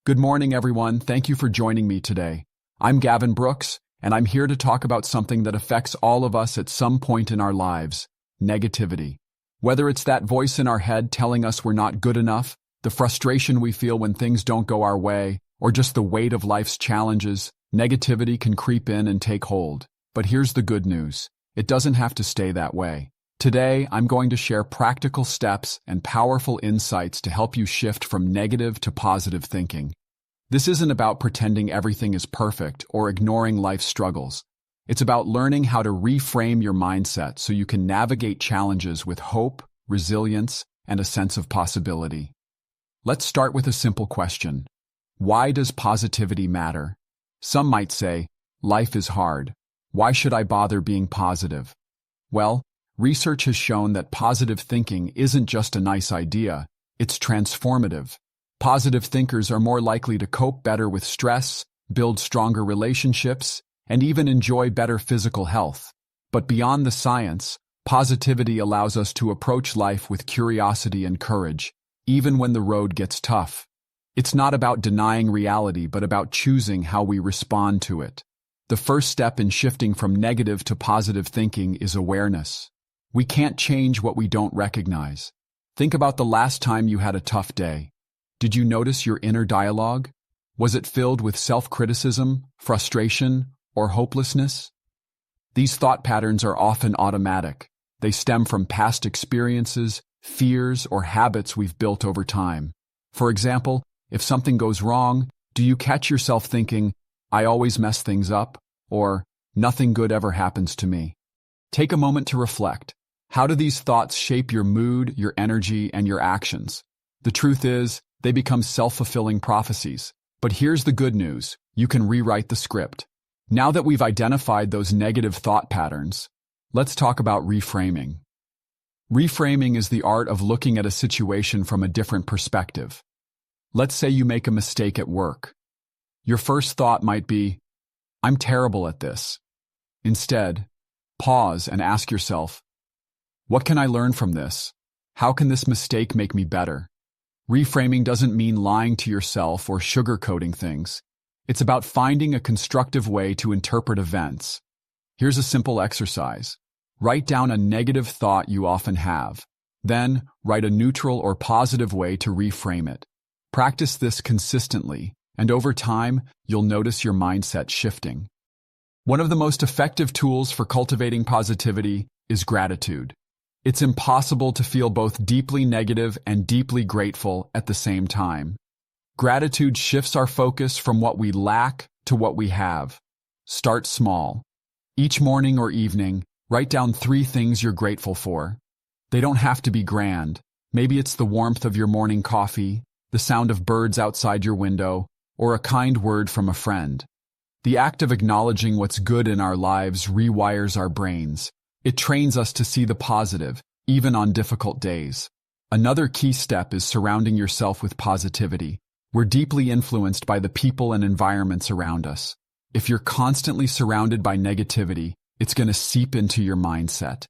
Good morning, everyone. Thank you for joining me today. I'm Gavin Brooks, and I'm here to talk about something that affects all of us at some point in our lives: negativity. Whether it's that voice in our head telling us we're not good enough, the frustration we feel when things don't go our way, or just the weight of life's challenges, negativity can creep in and take hold. But here's the good news: it doesn't have to stay that way. Today, I'm going to share practical steps and powerful insights to help you shift from negative to positive thinking. This isn't about pretending everything is perfect or ignoring life's struggles. It's about learning how to reframe your mindset so you can navigate challenges with hope, resilience, and a sense of possibility. Let's start with a simple question. Why does positivity matter? Some might say, life is hard. Why should I bother being positive? Well, research has shown that positive thinking isn't just a nice idea, it's transformative. Positive thinkers are more likely to cope better with stress, build stronger relationships, and even enjoy better physical health. But beyond the science, positivity allows us to approach life with curiosity and courage, even when the road gets tough. It's not about denying reality, but about choosing how we respond to it. The first step in shifting from negative to positive thinking is awareness. We can't change what we don't recognize. Think about the last time you had a tough day. Did you notice your inner dialogue? Was it filled with self-criticism, frustration, or hopelessness? These thought patterns are often automatic. They stem from past experiences, fears, or habits we've built over time. For example, if something goes wrong, do you catch yourself thinking, "I always mess things up," or "nothing good ever happens to me"? Take a moment to reflect. How do these thoughts shape your mood, your energy, and your actions? The truth is, they become self-fulfilling prophecies. But here's the good news: you can rewrite the script. Now that we've identified those negative thought patterns, let's talk about reframing. Reframing is the art of looking at a situation from a different perspective. Let's say you make a mistake at work. Your first thought might be, "I'm terrible at this." Instead, pause and ask yourself, what can I learn from this? How can this mistake make me better? Reframing doesn't mean lying to yourself or sugarcoating things. It's about finding a constructive way to interpret events. Here's a simple exercise. Write down a negative thought you often have. Then, write a neutral or positive way to reframe it. Practice this consistently, and over time, you'll notice your mindset shifting. One of the most effective tools for cultivating positivity is gratitude. It's impossible to feel both deeply negative and deeply grateful at the same time. Gratitude shifts our focus from what we lack to what we have. Start small. Each morning or evening, write down 3 things you're grateful for. They don't have to be grand. Maybe it's the warmth of your morning coffee, the sound of birds outside your window, or a kind word from a friend. The act of acknowledging what's good in our lives rewires our brains. It trains us to see the positive, even on difficult days. Another key step is surrounding yourself with positivity. We're deeply influenced by the people and environments around us. If you're constantly surrounded by negativity, it's going to seep into your mindset.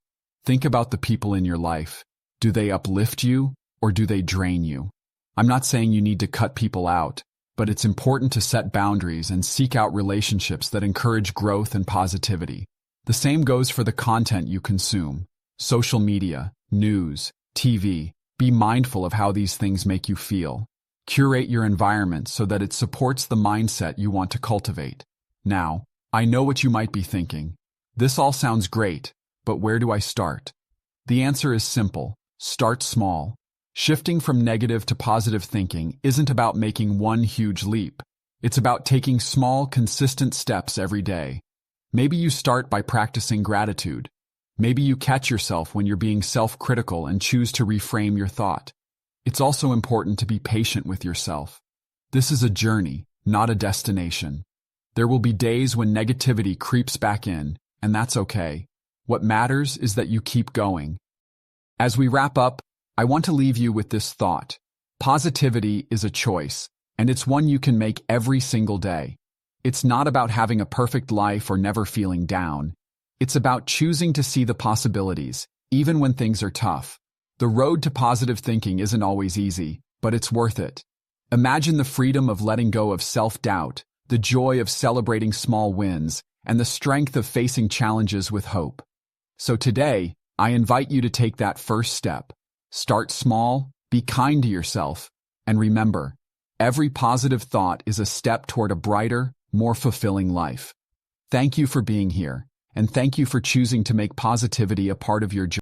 Think about the people in your life. Do they uplift you, or do they drain you? I'm not saying you need to cut people out, but it's important to set boundaries and seek out relationships that encourage growth and positivity. The same goes for the content you consume. Social media, news, TV. Be mindful of how these things make you feel. Curate your environment so that it supports the mindset you want to cultivate. Now, I know what you might be thinking. This all sounds great, but where do I start? The answer is simple. Start small. Shifting from negative to positive thinking isn't about making one huge leap. It's about taking small, consistent steps every day. Maybe you start by practicing gratitude. Maybe you catch yourself when you're being self-critical and choose to reframe your thought. It's also important to be patient with yourself. This is a journey, not a destination. There will be days when negativity creeps back in, and that's okay. What matters is that you keep going. As we wrap up, I want to leave you with this thought. Positivity is a choice, and it's one you can make every single day. It's not about having a perfect life or never feeling down. It's about choosing to see the possibilities, even when things are tough. The road to positive thinking isn't always easy, but it's worth it. Imagine the freedom of letting go of self-doubt, the joy of celebrating small wins, and the strength of facing challenges with hope. So today, I invite you to take that first step. Start small, be kind to yourself, and remember, every positive thought is a step toward a brighter, more fulfilling life. Thank you for being here, and thank you for choosing to make positivity a part of your journey.